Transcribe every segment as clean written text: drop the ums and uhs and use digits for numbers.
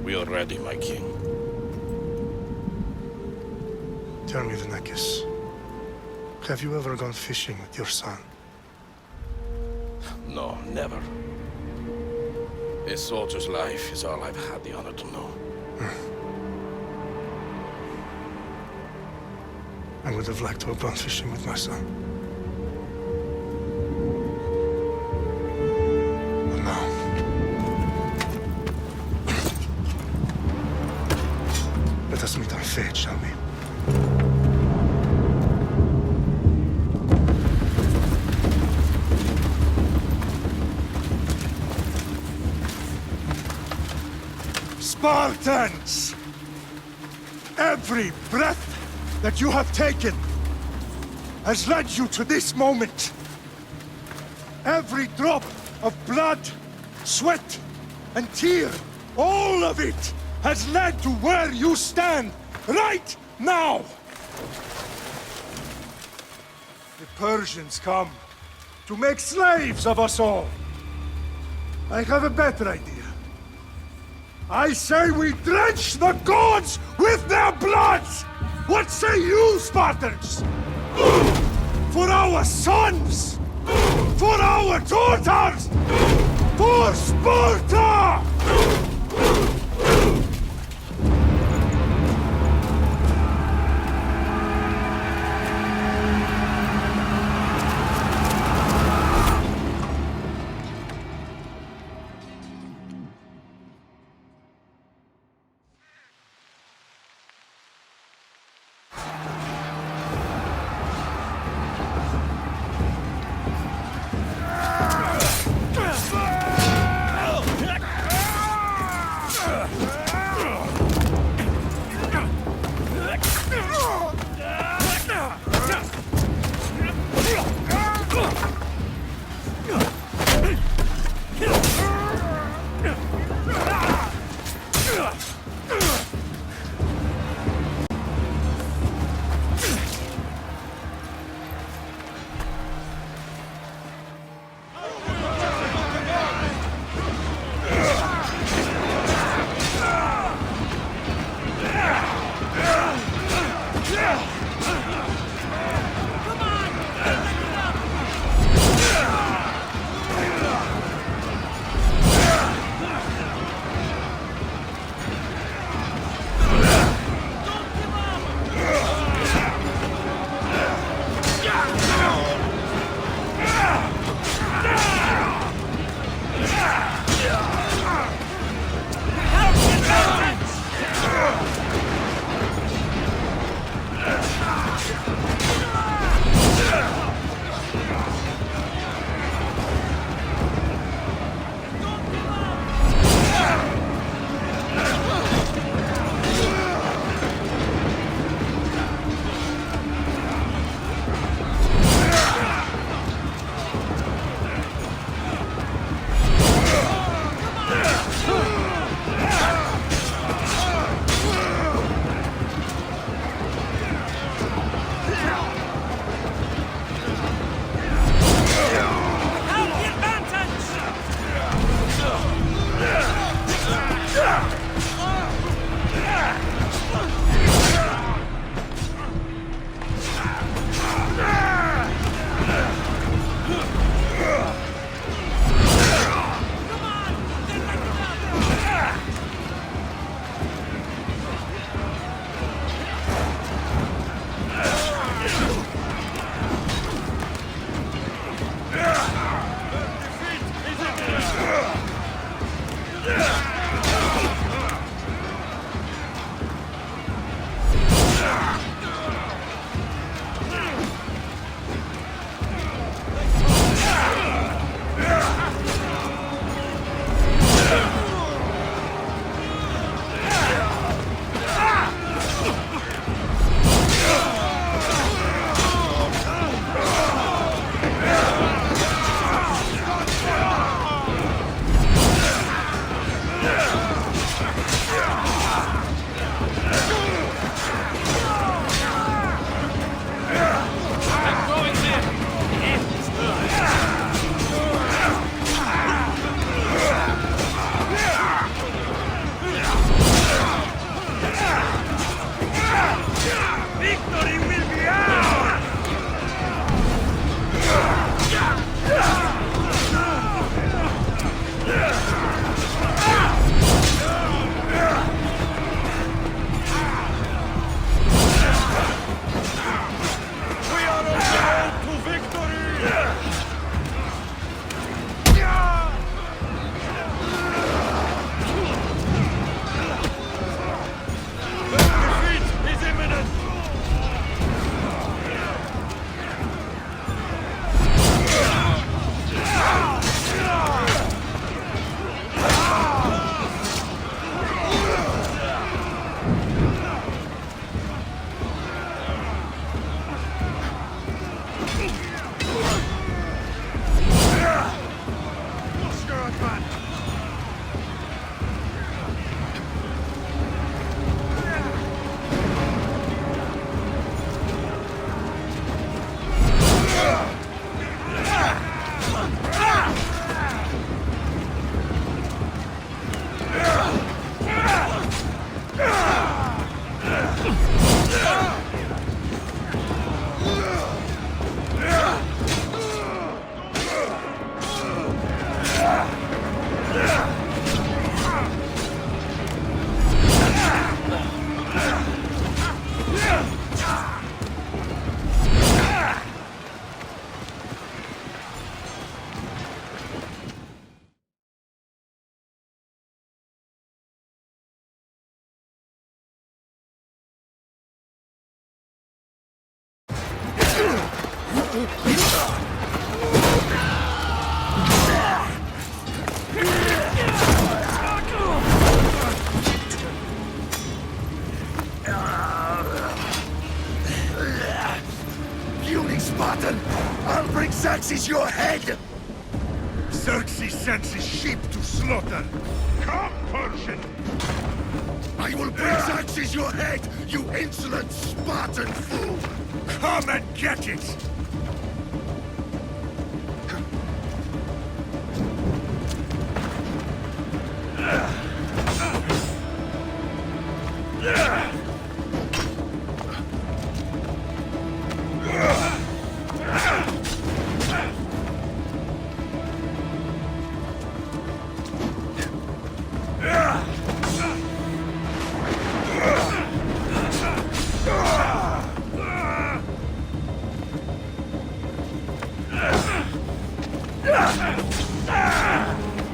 We are ready, my king. Tell me, Venekis, have you ever gone fishing with your son? No, never. A soldier's life is all I've had the honor to know. I would have liked to have gone fishing with my son. But now... Let us meet on fate, shall we? Spartans! Every breath that you have taken has led you to this moment. Every drop of blood, sweat, and tear, all of it has led to where you stand right now. The Persians come to make slaves of us all. I have a better idea. I say we drench the gods with their bloods! What say you, Spartans? For our sons! For our daughters! For Sparta! Puny Spartan! I'll bring Xerxes your head! Xerxes sends his sheep to slaughter. Come, Persian! I will bring Xerxes your head, you insolent Spartan fool! Come and get it!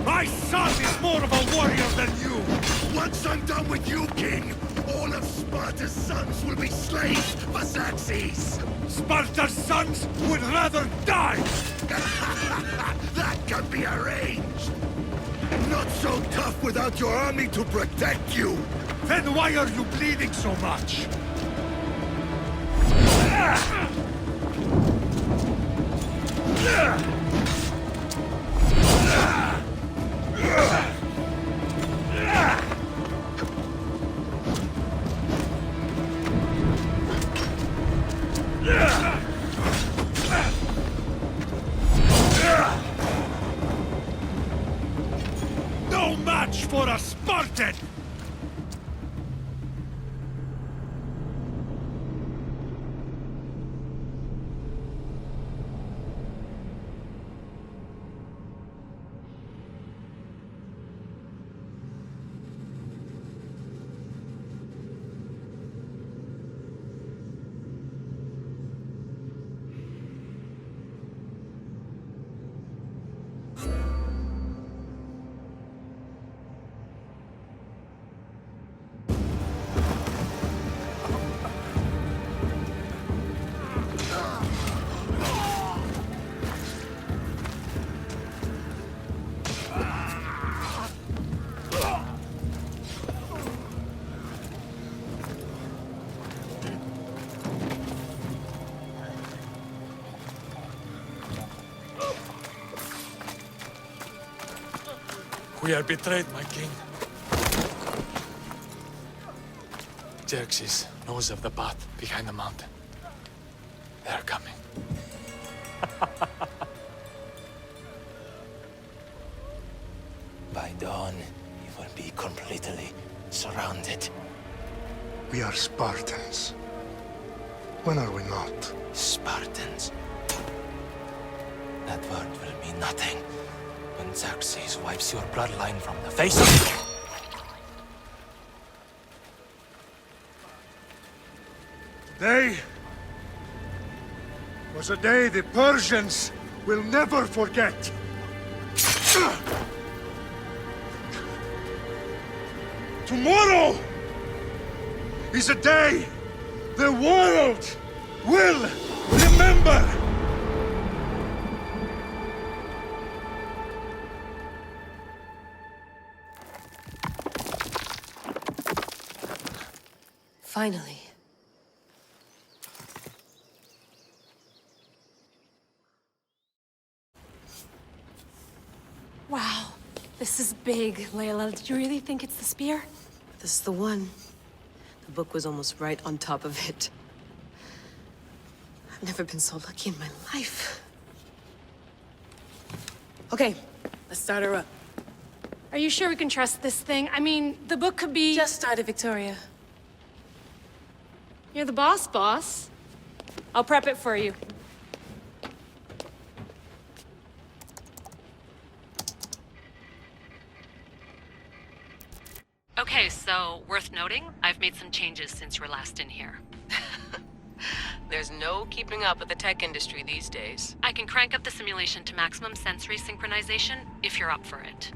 My son is more of a warrior than you! Once I'm done with you, King, all of Sparta's sons will be slaves for Xerxes! Sparta's sons would rather die! That can be arranged! Not so tough without your army to protect you! Then why are you bleeding so much? No match for a Spartan! We are betrayed, my king. Xerxes knows of the path behind the mountain. They're coming. By dawn, you will be completely surrounded. We are Spartans. When are we not? Spartans. That word will mean nothing when Xerxes wipes your bloodline from the face of... Day was a day the Persians will never forget. Tomorrow is a day the world will remember. Finally. Wow, this is big, Layla. Did you really think it's the spear? This is the one. The book was almost right on top of it. I've never been so lucky in my life. Okay, let's start her up. Are you sure we can trust this thing? I mean, the book could be... Just started, Victoria. You're the boss. I'll prep it for you. Okay, so worth noting, I've made some changes since you were last in here. There's no keeping up with the tech industry these days. I can crank up the simulation to maximum sensory synchronization if you're up for it.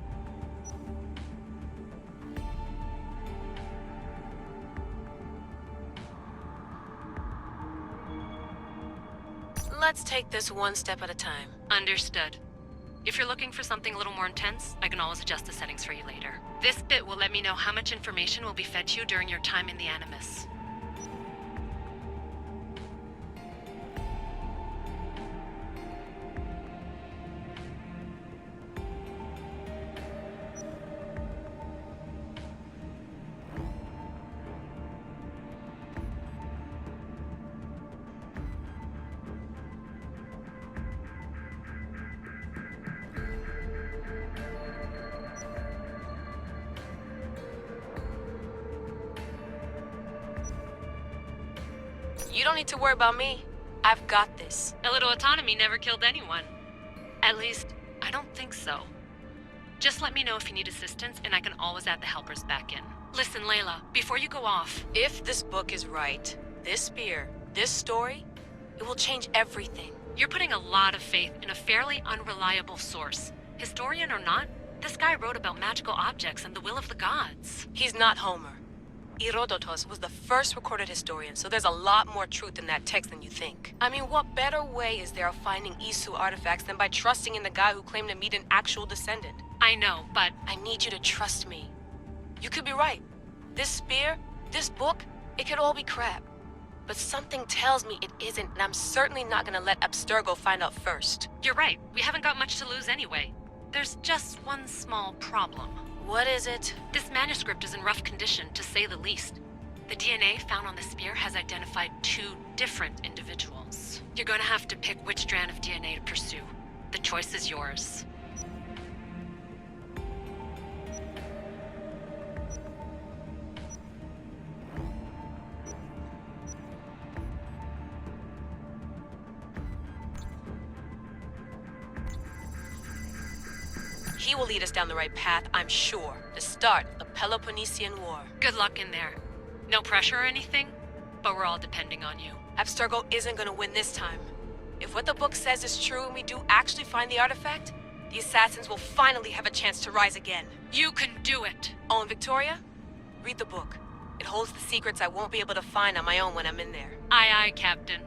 Let's take this one step at a time. Understood. If you're looking for something a little more intense, I can always adjust the settings for you later. This bit will let me know how much information will be fed to you during your time in the Animus. You don't need to worry about me. I've got this. A little autonomy never killed anyone. At least, I don't think so. Just let me know if you need assistance, and I can always add the helpers back in. Listen, Layla, before you go off... If this book is right, this spear, this story, it will change everything. You're putting a lot of faith in a fairly unreliable source. Historian or not, this guy wrote about magical objects and the will of the gods. He's not Homer. Herodotus was the first recorded historian, so there's a lot more truth in that text than you think. I mean, what better way is there of finding Isu artifacts than by trusting in the guy who claimed to meet an actual descendant? I know, but... I need you to trust me. You could be right. This spear, this book, it could all be crap. But something tells me it isn't, and I'm certainly not gonna let Abstergo find out first. You're right. We haven't got much to lose anyway. There's just one small problem. What is it? This manuscript is in rough condition, to say the least. The DNA found on the spear has identified 2 different individuals. You're going to have to pick which strand of DNA to pursue. The choice is yours. He will lead us down the right path, I'm sure. The start of the Peloponnesian War. Good luck in there. No pressure or anything, but we're all depending on you. Abstergo isn't gonna win this time. If what the book says is true and we do actually find the artifact, the assassins will finally have a chance to rise again. You can do it! Oh, and Victoria? Read the book. It holds the secrets I won't be able to find on my own when I'm in there. Aye, aye, Captain.